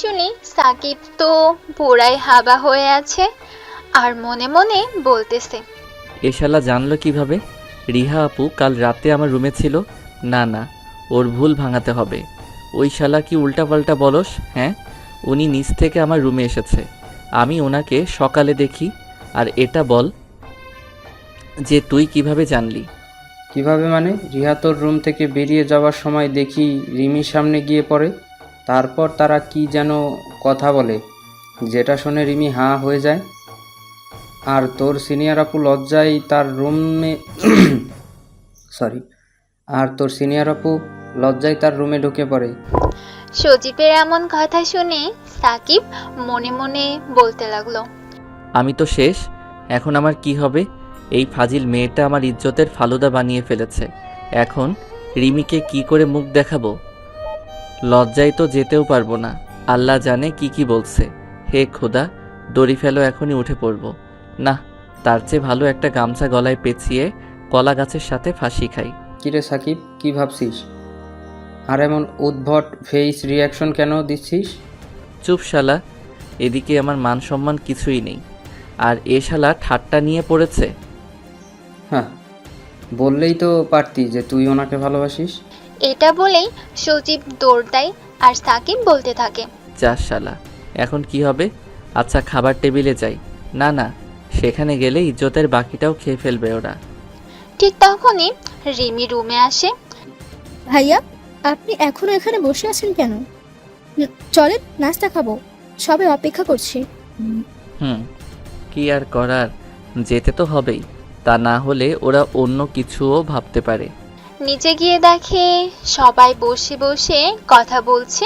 শুনি সাকিব তো পুরাই হাবা হয়ে আছে আর মনে মনে বলতেছে, এ শালা জানলো কিভাবে? রিহা আপু কাল রাতে আমার রুমে ছিল। না না, ওর ভুল ভাঙাতে হবে। ওই শালা কি উল্টাপাল্টা বলস? হ্যাঁ, উনি নিচ থেকে আমার রুমে এসেছে, আমি ওনাকে সকালে দেখি। আর এটা বল যে তুই কিভাবে জানলি? কিভাবে মানে? রিহা তোর রুম থেকে বেরিয়ে যাওয়ার সময় দেখি রিমির সামনে গিয়ে পড়ে। তারপর তারা কি যেন কথা বলে, যেটা শুনে রিমি হাঁ হয়ে যায়। আর তোর সিনিয়র আপু লজ্জায় তার রুমে সরি আর তোর সিনিয়র আপু লজ্জায় তার রুমে ঢুকে পড়ে। সজীবের এমন কথা শুনে সাকিব মনে মনে বলতে লাগলো, আমি তো শেষ। এখন আমার কি হবে? এই ফাজিল মেয়েটা আমার ইজ্জতের ফালুদা বানিয়ে ফেলেছে। এখন রিমিকে কি করে মুখ দেখাবো? লজ্জায় তো যেতেও পারবো না। আল্লাহ জানে কি কি বলছে। হে খোদা, দড়ি ফেলো, এখনই উঠে পড়ব। না, তার চেয়ে ভালো একটা গামছা গলায় পেঁচিয়ে কলা গাছের সাথে ফাঁসি খাই। কিরে সাকিব, কি ভাবছিস? আর এমন উদ্ভট ফেস রিয়াকশন কেন দিচ্ছিস? চুপ শালা, এদিকে আমার মান সম্মান কিছুই নেই, আর এ শালা ঠাট্টা নিয়ে পড়েছে। হ্যাঁ, বললেই তো পারতি যে তুই ওনাকে ভালোবাসিস। এটা বলেই সজীব দৌড় দেয় আর সাকিব বলতে থাকে, যা শালা, এখন কি হবে? আচ্ছা, খাবার টেবিলে যাই। না না, সেখানে গেলে ইজ্জতের বাকিটাও খেয়ে ফেলবে ওরা। ঠিক তখনই রিমি রুমে আসে। ভাইয়া, আপনি এখনো এখানে বসে আছেন কেন? চলেন নাস্তা খাবো, সবাই অপেক্ষা করছে। হুম, কি আর করার, যেতে তো হবেই। তা না হলে ওরা অন্য কিছুও ভাবতে পারে। নিচে গিয়ে দেখে সবাই বসে বসে কথা বলছে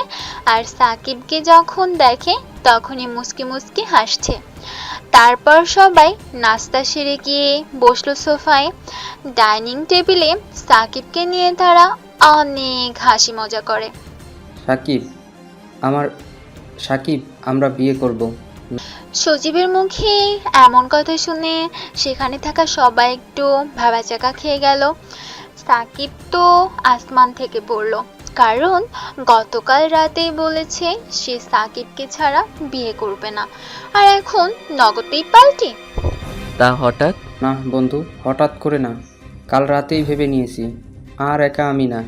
আর সাকিবকে যখন দেখে তখনই মুচকি মুচকি হাসছে। তারপর সবাই নাস্তা সেরে গিয়ে বসলো সোফায়। ডাইনিং টেবিলে সাকিবকে নিয়ে তারা অনেক হাসি মজা করে। সাকিব, আমার সাকিব, আমরা বিয়ে করব। সজীবের মুখে এমন কথা শুনে সেখানে থাকা সবাই একটু ভাবাচাকা খেয়ে গেল। সাকিব তো আসমান থেকে পড়লো, কারণ গতকাল রাতেই বলেছে সে সাকিবকে ছাড়া বিয়ে করবে না, আর এখন নগদেই পাল্টি। তা হঠাৎ? না বন্ধু, হঠাৎ করে না, কাল রাতেই ভেবে নিয়েছি। আর একা আমি না,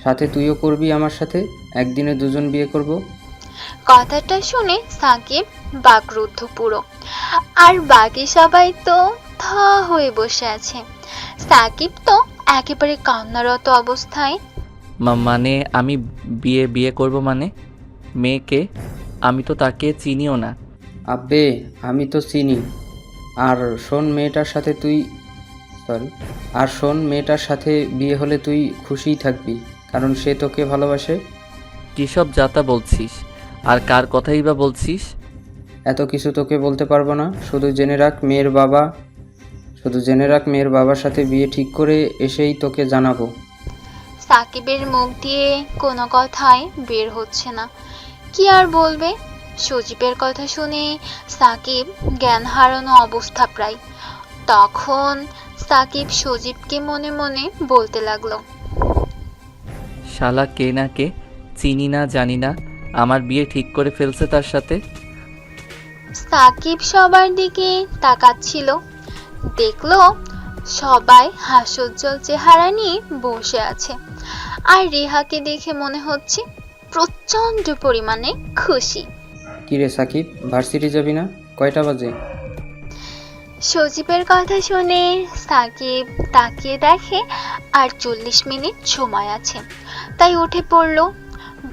সাথে তুইও করবি আমার সাথে। একদিনে দুজন বিয়ে করব। কথাটা শুনে সাকিব বাকরুদ্ধ পুরো, আর বাকি সবাই তো থ হয়ে বসে আছে। সাকিব তো একেবারে কান্নারত অবস্থায়। মানে আমি বিয়ে বিয়ে করব মানে? মেয়েকে? আমি তো তাকে চিনিও না। আব্বে, আমি তো চিনি। আর শোন মেয়েটার সাথে তুই সরি আর শোন মেয়েটার সাথে বিয়ে হলে তুই খুশিই থাকবি, কারণ সে তোকে ভালোবাসে। কিসব যাতা বলছিস? আর কার কথাই বা বলছিস? এত কিছু তোকে বলতে পারবো না, শুধু জেনে রাখ মেয়ের বাবার সাথে বিয়ে ঠিক করে এসেই তোকে জানাবো। সাকিবের মুখ দিয়ে কোনো কথাই বের হচ্ছে না, কি আর বলবে। সজীবের কথা শুনে সাকিব জ্ঞান হারানো অবস্থা প্রায়। তখন সাকিব সজীবকে মনে মনে বলতে লাগলো, শালা কে না কে, চিনি না জানি না, আমার বিয়ে ঠিক করে ফেলছে তার সাথে। সাকিব সবার দিকে তাকাচ্ছিল, দেখলো সবাই হাস্যোজ্জ্বল চেহারা নিয়ে বসে আছে, আর রিহাকে দেখে মনে হচ্ছে প্রচন্ড পরিমাণে খুশি। কিরে সাকিব, ভার্সিটি যাবি না? কয়টা বাজে? সজীবের কথা শুনে সাকিব তাকিয়ে দেখে আর 40 মিনিট সময় আছে, তাই উঠে পড়লো।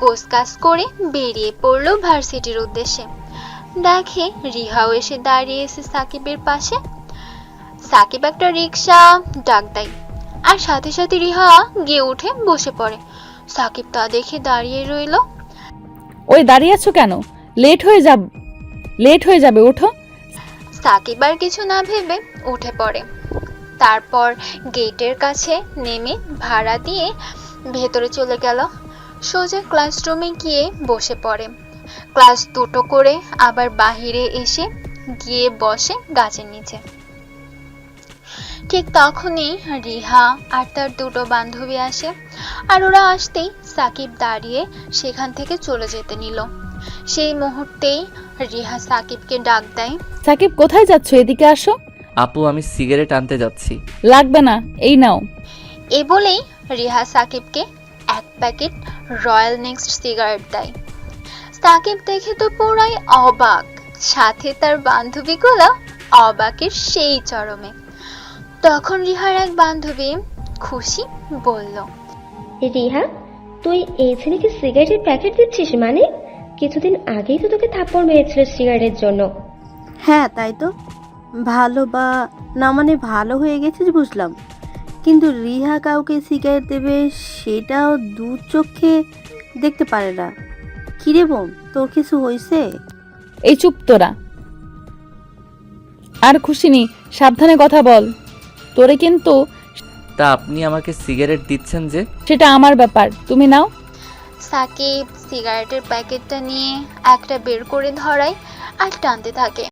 গোছগাছ করে বেরিয়ে পড়লো ভার্সিটির উদ্দেশ্যে। দেখে রিহাও এসে দাঁড়িয়েছে সাকিবের পাশে। সাকিব একটা রিক্সা ডাক দেয়, আর সাথে সাথে রিহা গিয়ে উঠে বসে পড়ে। সাকিব তা দেখে দাঁড়িয়ে রইলো। ওই দাঁড়িয়ে আছো কেন? লেট হয়ে যাবে, ওঠো। সাকিব আর কিছু না ভেবে উঠে পড়ে। তারপর গেটের কাছে নেমে ভাড়া দিয়ে ভেতরে চলে গেল। সোজা ক্লাসরুমে গিয়ে বসে পড়ে। ক্লাস দুটো করে আবার বাহিরে এসে গিয়ে বসে গাছের নিচে। ঠিক তখনই রিহা আর তার দুটো বান্ধবী আসে, আর ওরা আসতেই সাকিব দাঁড়িয়ে সেখান থেকে চলে যেতে নিল। সেই মুহূর্তেই রিহা সাকিবকে ডাক দেয়। সাকিব কোথায় যাচ্ছ? এদিকে আসো। আপু আমি সিগারেট আনতে যাচ্ছি। লাগবে না, এই নাও। এ বলেই রিহা সাকিবকে এক প্যাকেট রয়্যাল নেক্সট সিগারেট দেয়। সাকিব দেখে তো পুরাই অবাক, সাথে তার বান্ধবীগুলো অবাকের সেই চরমে। তখন রিহার এক বান্ধবী খুশি বলল, রিহা, তুই এই ছেলেকে সিগারেটের প্যাকেট দিচ্ছিস? মানে কিছুদিন আগেই তো তোকে থাপ্পড় মেরেছিল সিগারেটের জন্য। হ্যাঁ তাই তো, ভালো বা না মানে ভালো হয়ে গেছিস বুঝলাম, কিন্তু রিহা কাউকে সিগারেট দেবে সেটাও দু চোখে দেখতে পারে না। কিরে বোন, তোর কিছু হয়েছে? এই চুপ তোরা। আর খুশি নি, সাবধানে কথা বল। তোরে কিন্তু। তা আপনি আমাকে সিগারেট দিচ্ছেন যে? সেটা আমার ব্যাপার, তুমি নাও। সাকিব সিগারেটের প্যাকেটটা নিয়ে একটা বের করে ধরায় আর টানতে থাকে।